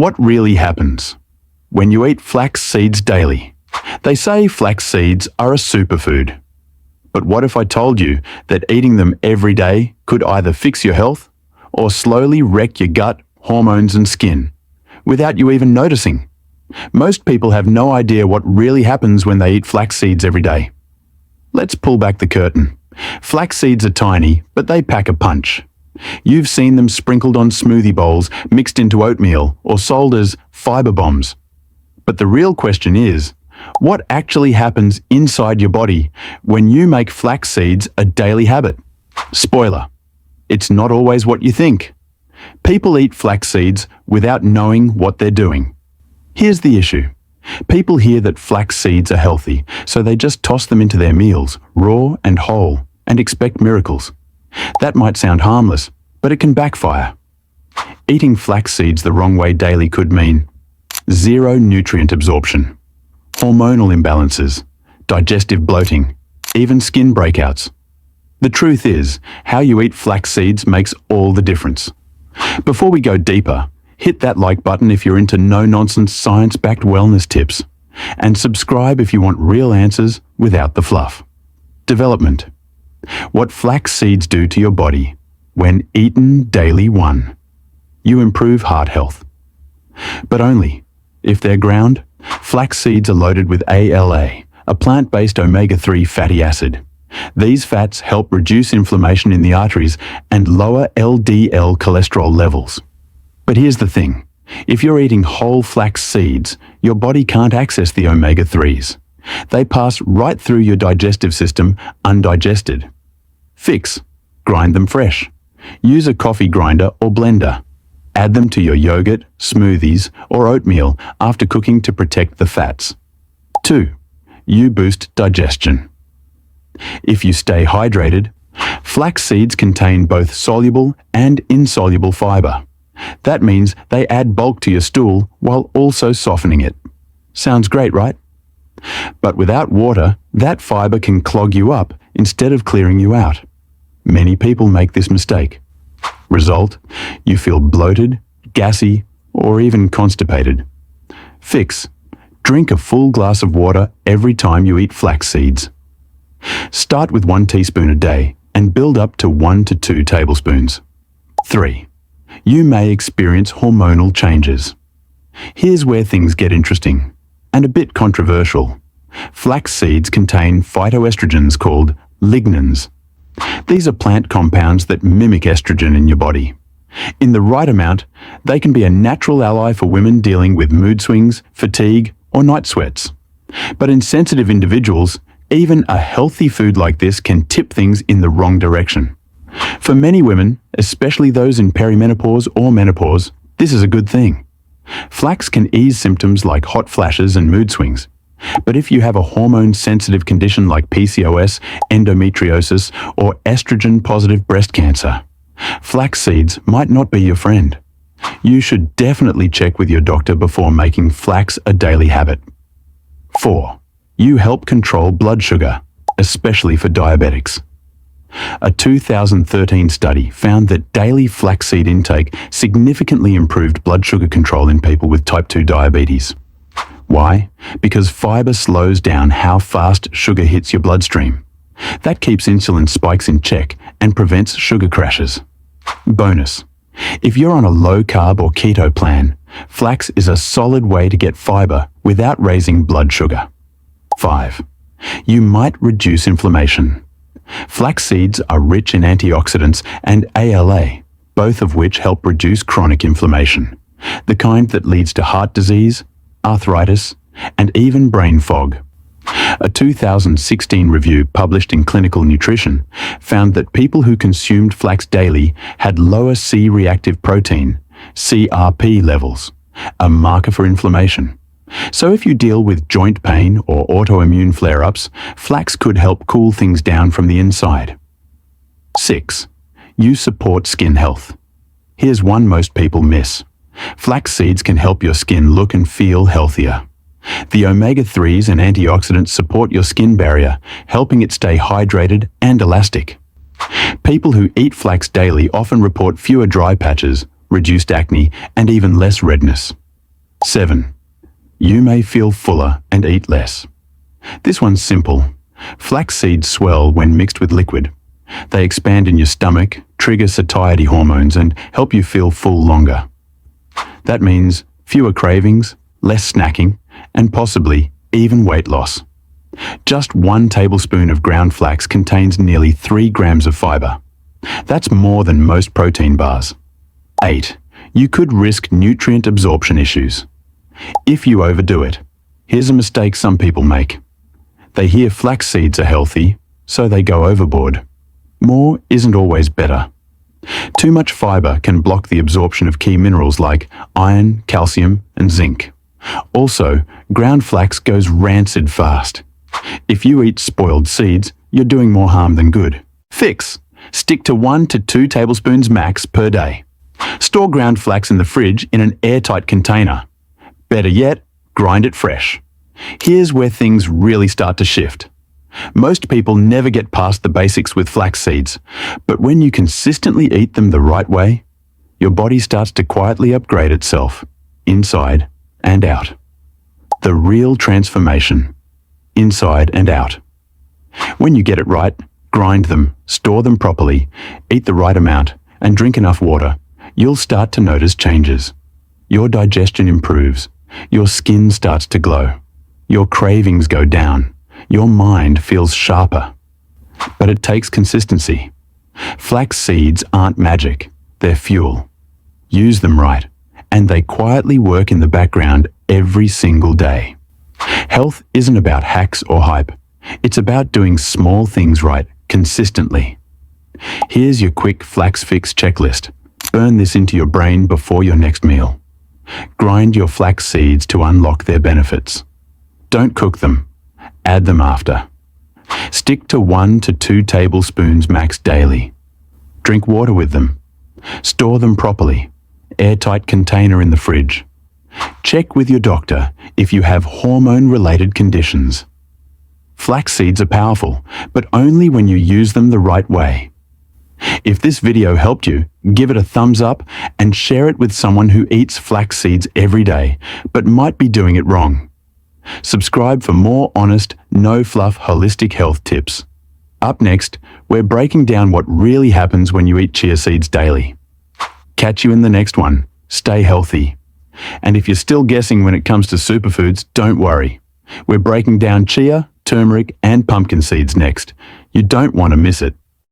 What really happens when you eat flax seeds daily? They say flax seeds are a superfood. But what if I told you that eating them every day could either fix your health or slowly wreck your gut, hormones and skin without you even noticing? Most people have no idea what really happens when they eat flax seeds every day. Let's pull back the curtain. Flax seeds are tiny, but they pack a punch. You've seen them sprinkled on smoothie bowls, mixed into oatmeal, or sold as fiber bombs. But the real question is, what actually happens inside your body when you make flax seeds a daily habit? Spoiler, it's not always what you think. People eat flax seeds without knowing what they're doing. Here's the issue. People hear that flax seeds are healthy, so they just toss them into their meals, raw and whole, and expect miracles. That might sound harmless, but it can backfire. Eating flax seeds the wrong way daily could mean zero nutrient absorption, hormonal imbalances, digestive bloating, even skin breakouts. The truth is, how you eat flax seeds makes all the difference. Before we go deeper, hit that like button if you're into no-nonsense science-backed wellness tips, and subscribe if you want real answers without the fluff. Development. What flax seeds do to your body when eaten daily. 1. You improve heart health. But only if they're ground. Flax seeds are loaded with ALA, a plant-based omega-3 fatty acid. These fats help reduce inflammation in the arteries and lower LDL cholesterol levels. But here's the thing. If you're eating whole flax seeds, your body can't access the omega-3s. They pass right through your digestive system undigested. Fix. Grind them fresh. Use a coffee grinder or blender. Add them to your yogurt, smoothies, or oatmeal after cooking to protect the fats. 2. You boost digestion. If you stay hydrated, flax seeds contain both soluble and insoluble fiber. That means they add bulk to your stool while also softening it. Sounds great, right? But without water, that fiber can clog you up instead of clearing you out. Many people make this mistake. Result, you feel bloated, gassy, or even constipated. Fix. Drink a full glass of water every time you eat flax seeds. Start with 1 teaspoon a day and build up to 1 to 2 tablespoons. 3. You may experience hormonal changes. Here's where things get interesting and a bit controversial. Flax seeds contain phytoestrogens called lignans. These are plant compounds that mimic estrogen in your body. In the right amount, they can be a natural ally for women dealing with mood swings, fatigue, or night sweats. But in sensitive individuals, even a healthy food like this can tip things in the wrong direction. For many women, especially those in perimenopause or menopause, this is a good thing. Flax can ease symptoms like hot flashes and mood swings. But if you have a hormone-sensitive condition like PCOS, endometriosis, or estrogen-positive breast cancer, flax seeds might not be your friend. You should definitely check with your doctor before making flax a daily habit. 4. You help control blood sugar, especially for diabetics. A 2013 study found that daily flaxseed intake significantly improved blood sugar control in people with type 2 diabetes. Why? Because fiber slows down how fast sugar hits your bloodstream. That keeps insulin spikes in check and prevents sugar crashes. Bonus. If you're on a low-carb or keto plan, flax is a solid way to get fiber without raising blood sugar. 5. You might reduce inflammation. Flax seeds are rich in antioxidants and ALA, both of which help reduce chronic inflammation, the kind that leads to heart disease, arthritis, and even brain fog. A 2016 review published in Clinical Nutrition found that people who consumed flax daily had lower C-reactive protein, CRP levels, a marker for inflammation. So if you deal with joint pain or autoimmune flare-ups, flax could help cool things down from the inside. 6. You support skin health. Here's one most people miss. Flax seeds can help your skin look and feel healthier. The omega-3s and antioxidants support your skin barrier, helping it stay hydrated and elastic. People who eat flax daily often report fewer dry patches, reduced acne, and even less redness. 7. You may feel fuller and eat less. This one's simple. Flax seeds swell when mixed with liquid. They expand in your stomach, trigger satiety hormones, and help you feel full longer. That means fewer cravings, less snacking, and possibly even weight loss. Just 1 tablespoon of ground flax contains nearly 3 grams of fiber. That's more than most protein bars. 8. You could risk nutrient absorption issues. If you overdo it, here's a mistake some people make. They hear flax seeds are healthy, so they go overboard. More isn't always better. Too much fiber can block the absorption of key minerals like iron, calcium, and zinc. Also, ground flax goes rancid fast. If you eat spoiled seeds, you're doing more harm than good. Fix. Stick to 1 to 2 tablespoons max per day. Store ground flax in the fridge in an airtight container. Better yet, grind it fresh. Here's where things really start to shift. Most people never get past the basics with flax seeds, but when you consistently eat them the right way, your body starts to quietly upgrade itself, inside and out. The real transformation, inside and out. When you get it right, grind them, store them properly, eat the right amount, and drink enough water, you'll start to notice changes. Your digestion improves, your skin starts to glow, your cravings go down, your mind feels sharper. But it takes consistency. Flax seeds aren't magic, they're fuel. Use them right, and they quietly work in the background every single day. Health isn't about hacks or hype. It's about doing small things right consistently. Here's your quick Flax Fix checklist. Burn this into your brain before your next meal. Grind your flax seeds to unlock their benefits. Don't cook them. Add them after. Stick to 1 to 2 tablespoons max daily. Drink water with them. Store them properly. Airtight container in the fridge. Check with your doctor if you have hormone-related conditions. Flax seeds are powerful, but only when you use them the right way. If this video helped you, give it a thumbs up and share it with someone who eats flax seeds every day, but might be doing it wrong. Subscribe for more honest, no-fluff, holistic health tips. Up next, we're breaking down what really happens when you eat chia seeds daily. Catch you in the next one. Stay healthy. And if you're still guessing when it comes to superfoods, don't worry. We're breaking down chia, turmeric, and pumpkin seeds next. You don't want to miss it.